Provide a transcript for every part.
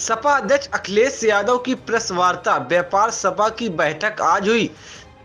सपा अध्यक्ष अखिलेश यादव की प्रेस वार्ता। व्यापार सपा की बैठक आज हुई।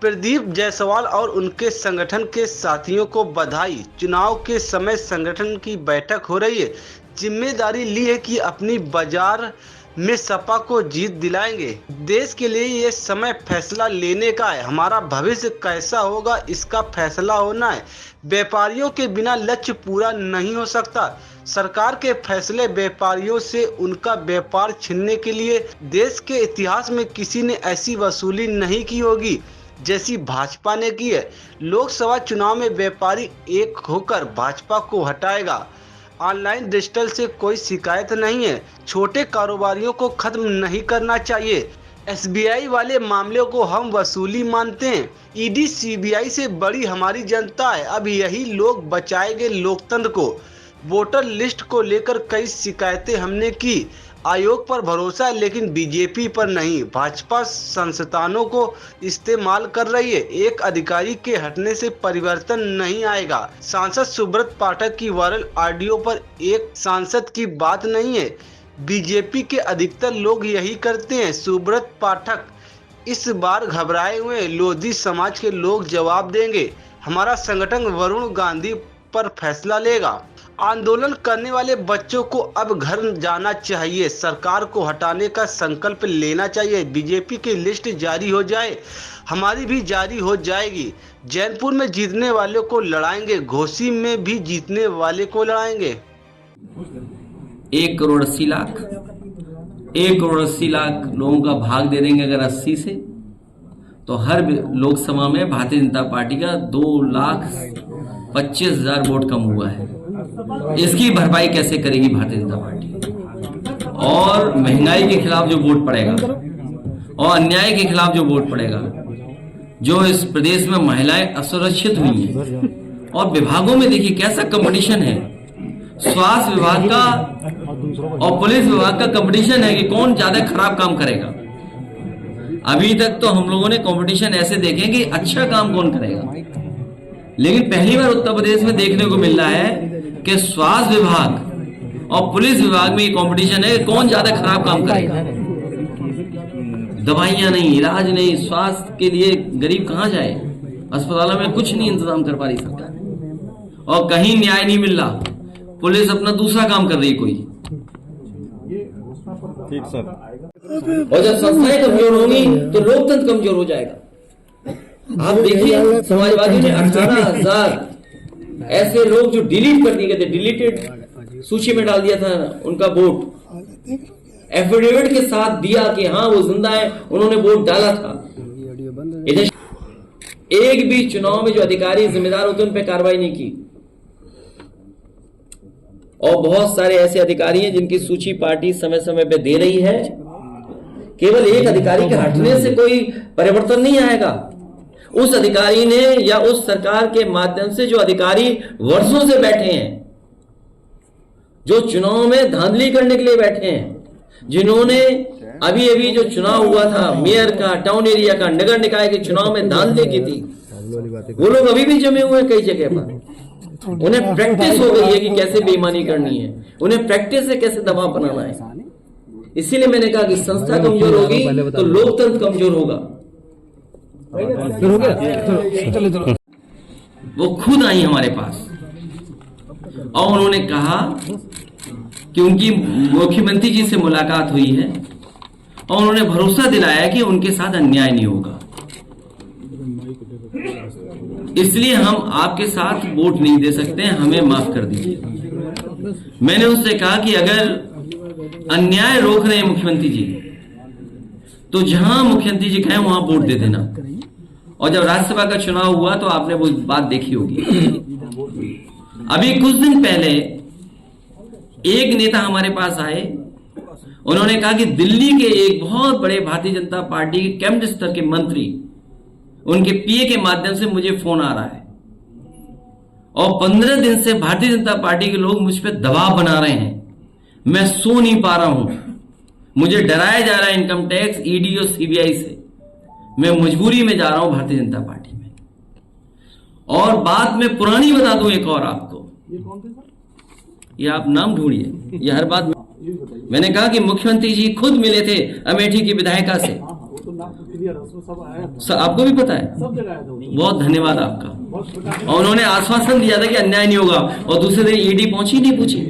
प्रदीप जायसवाल और उनके संगठन के साथियों को बधाई। चुनाव के समय संगठन की बैठक हो रही है। जिम्मेदारी ली है कि अपनी बाजार में सपा को जीत दिलाएंगे। देश के लिए ये समय फैसला लेने का है। हमारा भविष्य कैसा होगा इसका फैसला होना है। व्यापारियों के बिना लक्ष्य पूरा नहीं हो सकता। सरकार के फैसले व्यापारियों से उनका व्यापार छीनने के लिए। देश के इतिहास में किसी ने ऐसी वसूली नहीं की होगी जैसी भाजपा ने की है। लोकसभा चुनाव में व्यापारी एक होकर भाजपा को हटाएगा। ऑनलाइन डिजिटल से कोई शिकायत नहीं है। छोटे कारोबारियों को खत्म नहीं करना चाहिए। एसबीआई वाले मामले को हम वसूली मानते हैं। ईडी सीबीआई से बड़ी हमारी जनता है। अब यही लोग बचाएंगे लोकतंत्र को। वोटर लिस्ट को लेकर कई शिकायतें हमने की। आयोग पर भरोसा है लेकिन बीजेपी पर नहीं। भाजपा संस्थानों को इस्तेमाल कर रही है। एक अधिकारी के हटने से परिवर्तन नहीं आएगा। सांसद सुब्रत पाठक की वायरल ऑडियो पर एक सांसद की बात नहीं है। बीजेपी के अधिकतर लोग यही करते हैं। सुब्रत पाठक इस बार घबराए हुए। लोधी समाज के लोग जवाब देंगे। हमारा संगठन वरुण गांधी पर फैसला लेगा। आंदोलन करने वाले बच्चों को अब घर जाना चाहिए। सरकार को हटाने का संकल्प लेना चाहिए। बीजेपी की लिस्ट जारी हो जाए, हमारी भी जारी हो जाएगी। जैनपुर में जीतने वाले को लड़ाएंगे, घोसी में भी जीतने वाले को लड़ाएंगे। 1,80,00,000 लोगों का भाग दे देंगे अगर 80 से, तो हर लोकसभा में भारतीय जनता पार्टी का 2,25,000 वोट कम हुआ है। इसकी भरपाई कैसे करेगी भारतीय जनता पार्टी? और महंगाई के खिलाफ जो वोट पड़ेगा और अन्याय के खिलाफ जो वोट पड़ेगा, जो इस प्रदेश में महिलाएं असुरक्षित हुई हैं, और विभागों में देखिए कैसा कंपटीशन है। स्वास्थ्य विभाग का और पुलिस विभाग का कंपटीशन है कि कौन ज्यादा खराब काम करेगा। अभी तक तो हम लोगों ने कंपटीशन ऐसे देखे कि अच्छा काम कौन करेगा, लेकिन पहली बार उत्तर प्रदेश में देखने को मिल रहा है कि स्वास्थ्य विभाग और पुलिस विभाग में ये कंपटीशन है कौन ज्यादा खराब काम करेगा। दवाइयां नहीं, इलाज नहीं, स्वास्थ्य के लिए गरीब कहां जाए? अस्पतालों में कुछ नहीं इंतजाम कर पा रही सरकार, और कहीं न्याय नहीं मिल रहा। पुलिस अपना दूसरा काम कर रही कोई। ठीक सर। और जब संस्थाएं कमजोर होंगी तो लोकतंत्र कमजोर हो जाएगा। आप देखिए समाजवादी ने 18,000 ऐसे लोग जो डिलीट कर दिए गए थे, डिलीटेड सूची में डाल दिया था उनका वोट, एफिडेविट के साथ दिया कि हाँ वो जिंदा है, उन्होंने वोट डाला था। एक भी चुनाव में जो अधिकारी जिम्मेदार होते उन पर कार्रवाई नहीं की। और बहुत सारे ऐसे अधिकारी हैं जिनकी सूची पार्टी समय समय पे दे रही है। केवल एक अधिकारी के हटने से कोई परिवर्तन नहीं आएगा। उस अधिकारी ने या उस सरकार के माध्यम से जो अधिकारी वर्षों से बैठे हैं, जो चुनाव में धांधली करने के लिए बैठे हैं, जिन्होंने अभी अभी जो चुनाव हुआ था मेयर का, टाउन एरिया का, नगर निकाय के चुनाव में धांधली की थी, वो लोग अभी भी जमे हुए हैं कई जगह पर। उन्हें प्रैक्टिस हो गई है कि कैसे बेईमानी करनी है, उन्हें प्रैक्टिस है कैसे दबाव बनाना है। इसीलिए मैंने कहा कि संस्था कमजोर होगी तो लोकतंत्र कमजोर होगा। वो खुद आई हमारे पास और उन्होंने कहा कि उनकी मुख्यमंत्री जी से मुलाकात हुई है और उन्होंने भरोसा दिलाया कि उनके साथ अन्याय नहीं होगा। इसलिए हम आपके साथ वोट नहीं दे सकते, हमें माफ कर दीजिए। मैंने उससे कहा कि अगर अन्याय रोक रहे हैं मुख्यमंत्री जी, तो जहां मुख्यमंत्री जी कहें वहां वोट दे देना। और जब राज्यसभा का चुनाव हुआ तो आपने वो बात देखी होगी। अभी कुछ दिन पहले एक नेता हमारे पास आए, उन्होंने कहा कि दिल्ली के एक बहुत बड़े भारतीय जनता पार्टी के कैबिनेट स्तर के मंत्री, उनके पीए के माध्यम से मुझे फोन आ रहा है और 15 दिन से भारतीय जनता पार्टी के लोग मुझ पर दबाव बना रहे हैं। मैं सो नहीं पा रहा हूं, मुझे डराया जा रहा है इनकम टैक्स, ईडी और सीबीआई से। मैं मजबूरी में जा रहा हूं भारतीय जनता पार्टी में। और बात मैं पुरानी बता दूं एक और आपको, ये आप नाम ढूंढिए, ये हर बात मैंने कहा कि मुख्यमंत्री जी खुद मिले थे अमेठी की विधायिका से, आपको भी पता है, बहुत धन्यवाद आपका। और उन्होंने आश्वासन दिया था कि अन्याय नहीं होगा, और दूसरे दिन ईडी पहुंची नहीं पूछी।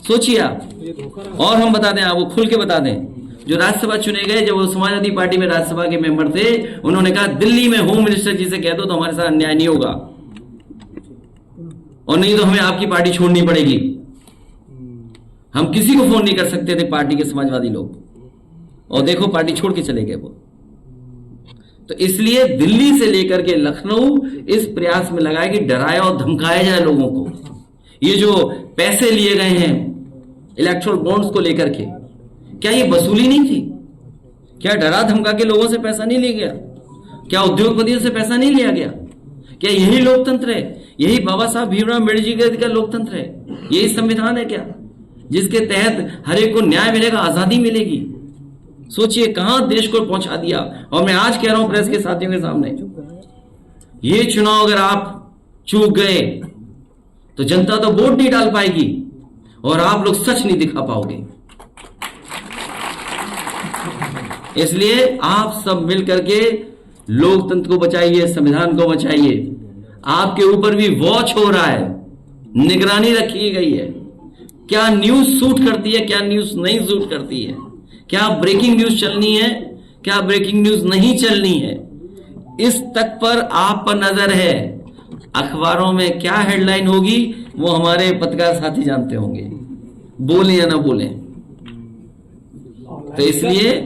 सोचिए आप। और हम बता दें, आपको खुल के बता दें, जो राज्यसभा चुने गए, जब वो समाजवादी पार्टी में राज्यसभा के मेंबर थे, उन्होंने कहा दिल्ली में होम मिनिस्टर जी से कह दो तो हमारे साथ अन्याय नहीं होगा, और नहीं तो हमें आपकी पार्टी छोड़नी पड़ेगी। हम किसी को फोन नहीं कर सकते थे पार्टी के समाजवादी लोग, और देखो पार्टी छोड़ के चले गए वो। तो इसलिए दिल्ली से लेकर के लखनऊ इस प्रयास में लगा है कि डराया और धमकाया जाए लोगों को। ये जो पैसे लिए गए हैं इलेक्टोरल बॉन्ड्स को लेकर के, क्या ये वसूली नहीं थी? क्या डरा धमका के लोगों से पैसा नहीं लिया गया? क्या उद्योगपतियों से पैसा नहीं लिया गया? क्या यही लोकतंत्र है? यही बाबा साहब भीमराव अम्बेडकर का लोकतंत्र है? यही संविधान है क्या, जिसके तहत हर एक को न्याय मिलेगा, आजादी मिलेगी? सोचिए कहां देश को पहुंचा दिया। और मैं आज कह रहा हूं प्रेस के साथियों के सामने, ये चुनाव अगर आप चूक गए तो जनता तो वोट नहीं डाल पाएगी और आप लोग सच नहीं दिखा पाओगे। इसलिए आप सब मिलकर के लोकतंत्र को बचाइए, संविधान को बचाइए। आपके ऊपर भी वॉच हो रहा है, निगरानी रखी गई है। क्या न्यूज सूट करती है, क्या न्यूज नहीं सूट करती है, क्या ब्रेकिंग न्यूज चलनी है, क्या ब्रेकिंग न्यूज नहीं चलनी है, इस तक पर आप पर नजर है। अखबारों में क्या हेडलाइन होगी वो हमारे पत्रकार साथी जानते होंगे, बोलें या ना बोलें। तो इसलिए